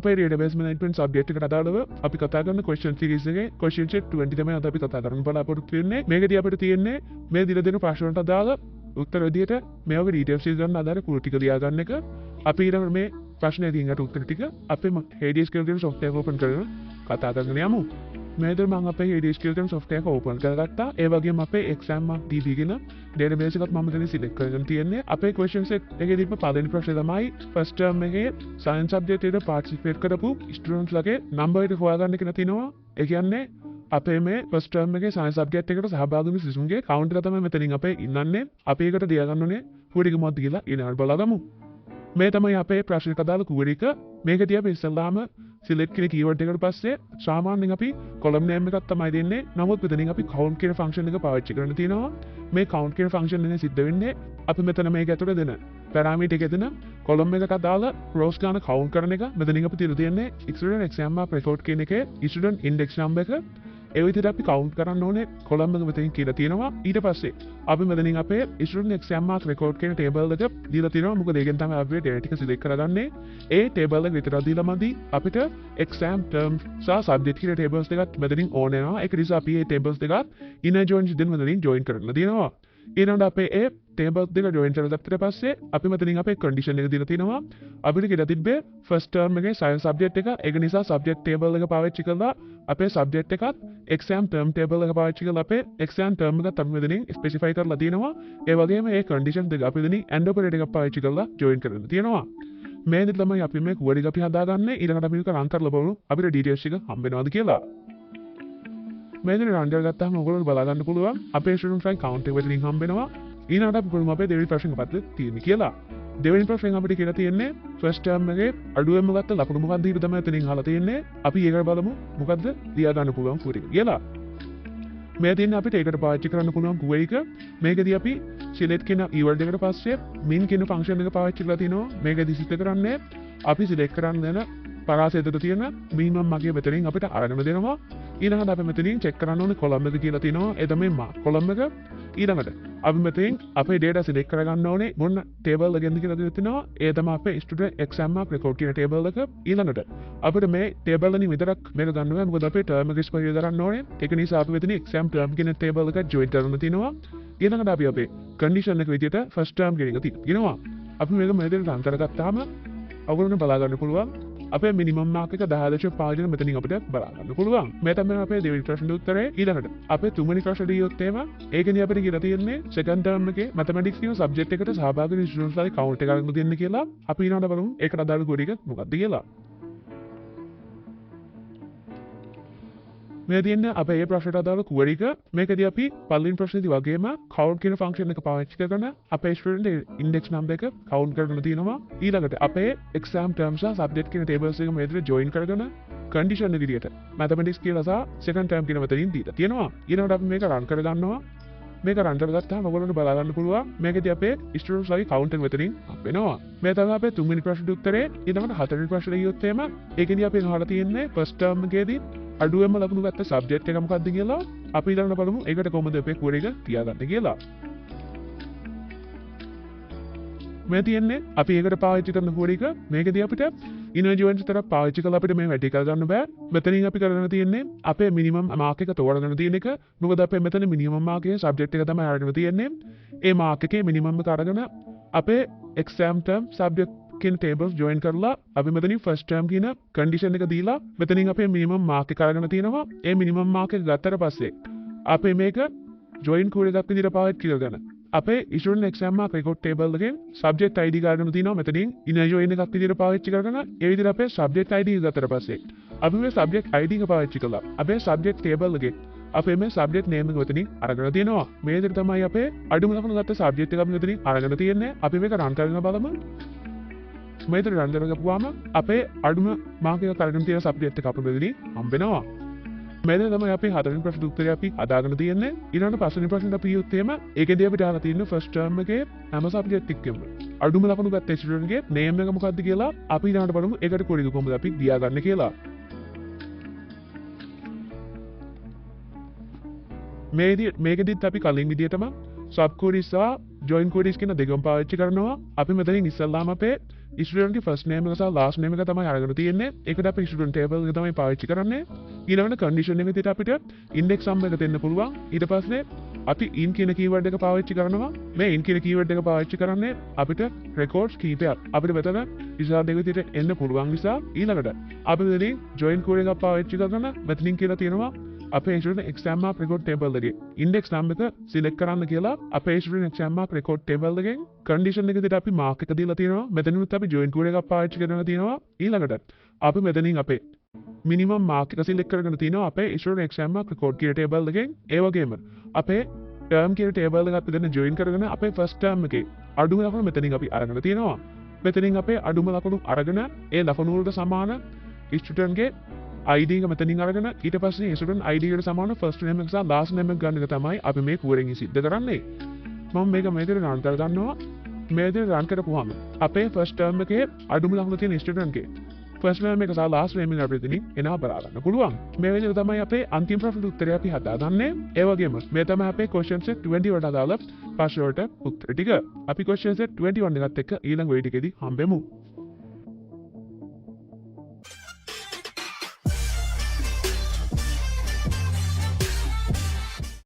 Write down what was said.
අපේ database management subject එකට අදාළව අපි කතා කරන question series එකේ question set 20 තමයි අද අපි කතා කරන්න බලාපොරොත්තු වෙන්නේ. මේකදී අපිට තියෙන්නේ මේ දින දෙන ප්‍රශ්න වලට අදාළ උත්තර විදියට මේවගේ details ගන්න අදාළ කුළු ටික ලියා ගන්න එක. අපි ඊළඟ මේ ප්‍රශ්නේ දිනකට උත්තර ටික අපේ HDSQL කියන software එක open කරගෙන කතා කරගෙන යමු. මේතර මම අපේ HDSQL කියන software එක open කරගත්තා. ඒ වගේම අපේ exam mark DB කියන database එකත් මම දැන් select කරගෙන තියෙන්නේ. අපේ question set එකේදී පළවෙනි ප්‍රශ්නේ තමයි first term එකේ science subject එකට participate කරපු students ලගේ number එක හොයාගන්න කියලා තිනවා. ඒ කියන්නේ අපේ මේ first term එකේ science subject එකට සහභාගී වුණු සිසුන්ගේ count එක තමයි මෙතනින් අපේ ඉන්නන්නේ. අපි ඒකට ලියාගන්න ඕනේ කුවරික මොකක්ද කියලා ඊළඟට බලගමු. මේ තමයි අපේ ප්‍රශ්නයට අදාළ කුවරික. මේකදී අපි ඉස්සෙල්ලාම select කියන keyword එකට පස්සේ සාමාන්‍යයෙන් අපි column name එකක් තමයි දෙන්නේ. නමුත් මෙතනින් අපි count කියන function එක පාවිච්චි කරන්න තියෙනවා. මේ count කියන function එක සිද්ධ වෙන්නේ අපි මෙතන මේක ඇතුළේ දෙන parameter එකේ දෙන column එකට අදාළ rows ගන්න count කරන එක. මෙතනින් අපි තියලා තියෙන්නේ student exam mark record කියන එකේ student index number එක. ඒ විදිහට අපි count කරන්න ඕනේ column එක මෙතනින් කියලා තියෙනවා. ඊට පස්සේ අපි මෙතනින් අපේ student exam mark record කියන table එක දීලා තියෙනවා. මොකද ඒකෙන් තමයි අපි data ටික select කරගන්නේ. ඒ table එක විතර දීලා මදි අපිට exam term සහ subject කියන tables දෙකත් මෙතනින් ඕන වෙනවා. ඒක නිසා අපි මේ tables දෙකත් inner join සිද්ධ මෙතනින් join කරන්න තියෙනවා. ඊළඟට අපේ ඒ tables දෙක join කරලා දැම්මට පස්සේ අපි මෙතනින් අපේ condition එක දීලා තිනවා. අපිට කියලා තිබ්බේ first term එකේ science subject එක. ඒක නිසා subject table එක පාවිච්චි කරලා අපේ subject එකත් exam term table එක පාවිච්චි කරලා අපේ exam term එකත් අපි මෙතනින් specify කරලා තියෙනවා. ඒ වගේම මේ condition දෙක අපි මෙතනින් and operator එකක් පාවිච්චි කරලා join කරලා තියෙනවා. මේ විදිහට තමයි අපි මේ query එක අපි හදාගන්නේ. ඊළඟට අපි මේක run කරලා බලමු අපිට details එක හම්බ වෙනවද කියලා. මේ විදිහට run කරගත්තාම ඔයගොල්ලෝ බලා ගන්න පුළුවන් අපේ student file count එක මෙතනින් හම්බ වෙනවා. ඊළඟට අපි බලමු අපේ දෙවෙනි ප්‍රශ්නේ මොකක්ද තියෙන්නේ කියලා. දෙවෙනි ප්‍රශ්නෙන් අපිට කියලා තියෙන්නේ first term එකේ අඩුවෙන්ම ගත්ත ලකුණු මොකක්ද කියලා තමයි එතනින් අහලා තියෙන්නේ. අපි ඒක බලමු මොකද්ද ලියා ගන්න පුළුවන් query එක කියලා. මේ තියෙන්නේ අපිට ඒකට පාවිච්චි කරන්න පුළුවන් query එක. මේකදී අපි select කියන keyword එකට පස්සේ min කියන function එක පාවිච්චි කරලා තිනවා. මේකදී සිද්ධ කරන්නේ අපි select කරන්න යන පරාසයකට තියෙන minimum මගේ මෙතනින් අපිට අරගෙන දෙනවා. ඊළඟට අපි මෙතනින් check කරන්න ඕනේ column එක කියලා තියෙනවා. ඒ තමයි mark column එක. ඊළඟට අපි මෙතනින් අපේ data select කරගන්න ඕනේ මොන table එකෙන්ද කියලා තියෙනවා. ඒ තමයි අපේ student exam mark record කියන table එක. ඊළඟට අපිට මේ table වලින් විතරක් මේක ගන්න ඕනේ. මොකද අපේ term එක ස්පෙෂල් කරන්න ඕනේ. ඒක නිසා අපි මෙතන exam term කියන table එක join කරන්න තියෙනවා. ඊළඟට අපි අපේ condition එක විදිහට first term කියන එක තියෙනවා. අපි මේක මේ විදිහට රන් කරගත්තාම ඔයගොල්ලෝ බලා ගන්න පුළුවන් අපේ මිනිමම් මාර්ක් එක 10.5 මෙතනින් අපිට බලා ගන්න පුළුවන්. මේ තමයි අපේ දෙවෙනි ප්‍රශ්නේ උත්තරේ. ඊළඟට අපේ තුන්වෙනි ප්‍රශ්නේ දියොත් එහෙම ඒකනේ අපිට කියලා තියෙන්නේ second term එකේ mathematics කියන subject එකට සහභාගී වෙන students ලාගේ count එක අරගෙන දෙන්න කියලා. අපි ඊළඟට බලමු ඒකට අදාළ query එක මොකක්ද කියලා. මේ තියෙන්නේ අපේ මේ ප්‍රශ්නට අදාළ query එක. මේකදී අපි පළවෙනි ප්‍රශ්නේදී වගේම count කියන function එක පාවිච්චි කරගෙන අපේ student index number එක count කරගෙන තියෙනවා. ඊළඟට අපේ exam terms සහ subject කියන tables එක මේ විදිහට join කරගෙන condition එක විදිහට mathematics කියලා සහ second term කියන මෙතනින් දීලා තියෙනවා. ඊළඟට අපි මේක run කරගන්නවා. මේක run කරගත්තාම ඔයගොල්ලන්ට බලා ගන්න පුළුවන් මේකදී අපේ students ලාගේ count එක මෙතනින් හම්බෙනවා. මේ තමයි අපේ තුන්වෙනි ප්‍රශ්නේ උත්තරේ. ඊළඟට හතරවෙනි ප්‍රශ්නේ ගියොත් එහෙම ඒකෙදී අපි අහලා තියෙන්නේ first term එකේදී අඩුවෙන්ම ලකුණු ගත්ත subject එක මොකක්ද කියලා. අපි ඊළඟට බලමු ඒකට කොහොමද අපේ query එක තියාගන්නේ කියලා. මේ තියෙන්නේ අපි ඒකට පාවිච්චි කරන query එක. මේකදී අපිට inner join විතර පාවිච්චි කරලා අපිට මේ වැඩි කරගන්න බෑ. මෙතනින් අපි කරගෙන තියෙන්නේ අපේ minimum mark එක තෝරගෙන තියෙන එක. මොකද අපේ මෙතන minimum mark එකේ subject එක තමයි අරගෙන තියෙන්නේ. ඒ mark එකේ minimum එක අරගෙන අපේ exam term subject කියන tables join කරලා අපි මෙතනින් first term කියන condition එක දීලා මෙතනින් අපේ minimum mark එක අරගෙන තියෙනවා. ඒ minimum mark එක ගත්තට පස්සේ අපි මේක join query එකක් විදිහට පාවිච්චි කරගෙන අපේ student exam mark record table එකෙන් subject id ගන්න තියෙනවා. මෙතනින් inner join එකක් විදිහට පාවිච්චි කරගෙන ඒ විදිහට අපේ subject id ගත්තට පස්සේ අපි මේ subject id එක පාවිච්චි කළා. අපේ subject table එකේ අපේ මේ subject name එක මෙතනින් අරගෙන තියෙනවා. මේ විදිහට තමයි අපේ අඩුම ලකුණු ගත්ත subject එක අපි මෙතනින් අරගෙන තියෙන්නේ. අපි මේක run කරගෙන බලමු. මේක run කරගපුවාම අපේ අඩුම මාර්ක් එක අරගෙන තියෙන subject එක අපිට මෙතනින් හම්බ වෙනවා. මේක තමයි අපි හතරවෙනි ප්‍රශ්න උත්තරය අපි හදාගෙන තියෙන්නේ. ඊළඟ පස්වෙනි ප්‍රශ්නෙට අපි යොත් එහෙම ඒකෙදී අපිට අහලා තියෙන first term එකේ හැම subject එකකම අඩුම ලකුණු ගත්ත student ගේ name එක මොකක්ද කියලා අපි ඊළඟට බලමු. ඒකට query එක කොහොමද අපි ලියාගන්නේ කියලා. මේකෙදිත් අපි කලින් විදිහටම sub queries සහ join queries කියන දෙකම පාවිච්චි කරනවා. අපි මෙතනින් ඉස්සල්ලාම අපේ ස්ටුඩන්ට් ගේ ෆස්ට් නේම් එක සහ ලාස්ට් නේම් එක තමයි අරගෙන තියෙන්නේ. ඒකට අපි ස්ටුඩන්ට් ටේබල් එක තමයි පාවිච්චි කරන්නේ. ඊළඟට කන්ඩිෂන් එක විදිහට අපිට ඉන්ඩෙක්ස් සම් එක දෙන්න පුළුවන්. ඊට පස්සේ අපි in කියන කීවර්ඩ් එක පාවිච්චි කරනවා. මේ in කියන කීවර්ඩ් එක පාවිච්චි කරන්නේ අපිට රෙකෝඩ්ස් කීපයක් අපිට මෙතන රිසල්ට් එක විදිහට එන්න පුළුවන් නිසා ඊළඟට අපි මෙතනින් join code එකක් පාවිච්චි කරන මෙතනින් කියලා තියෙනවා අපේ student exam mark record table එකේ index number එක select කරන්න කියලා අපේ student exam mark record table එකෙන් condition එක විදිහට අපි mark එක දීලා තියෙනවා. මෙතනිනුත් අපි join code එකක් පාවිච්චි කරනවා තියෙනවා. ඊළඟට අපි මෙතනින් අපේ minimum mark එක select කරගෙන තියෙනවා අපේ student exam mark record කියන table එකෙන්. ඒ වගේම අපේ term කියන table එකත් මෙතන join කරගෙන අපේ first term එකේ අඩුම ලකුණු මෙතනින් අපි අරගෙන තියෙනවා. මෙතනින් අපේ අඩුම ලකුණු අරගෙන ඒ ලකුණු වලට සමාන student ගේ ID එක මෙතනින් අරගෙන ඊට පස්සේ student ID එකට සමාන first name එක සහ last name එක ගන්න එක තමයි අපි මේ කුවරෙන් සිද්ධ කරන්නේ. මම මේක මේ විදිහට run කර ගන්නවා. මේ විදිහට run කරපුවාම අපේ first term එකේ අඩුම ලකුණු තියෙන student ගේ first name එක සහ last name එක අපිට එනවා බලා ගන්න පුළුවන්. මේ විදිහට තමයි අපේ අන්තිම ප්‍රශ්න උත්තරය අපි හදාගන්නේ. ඒ වගේම මේ තමයි අපේ question set 20 වලට අදාළ ප්‍රශ්න වලට උත්තර ටික. අපි question set 21 එකත් එක්ක ඊළඟ වීඩියෝ එකේදී හම්බෙමු.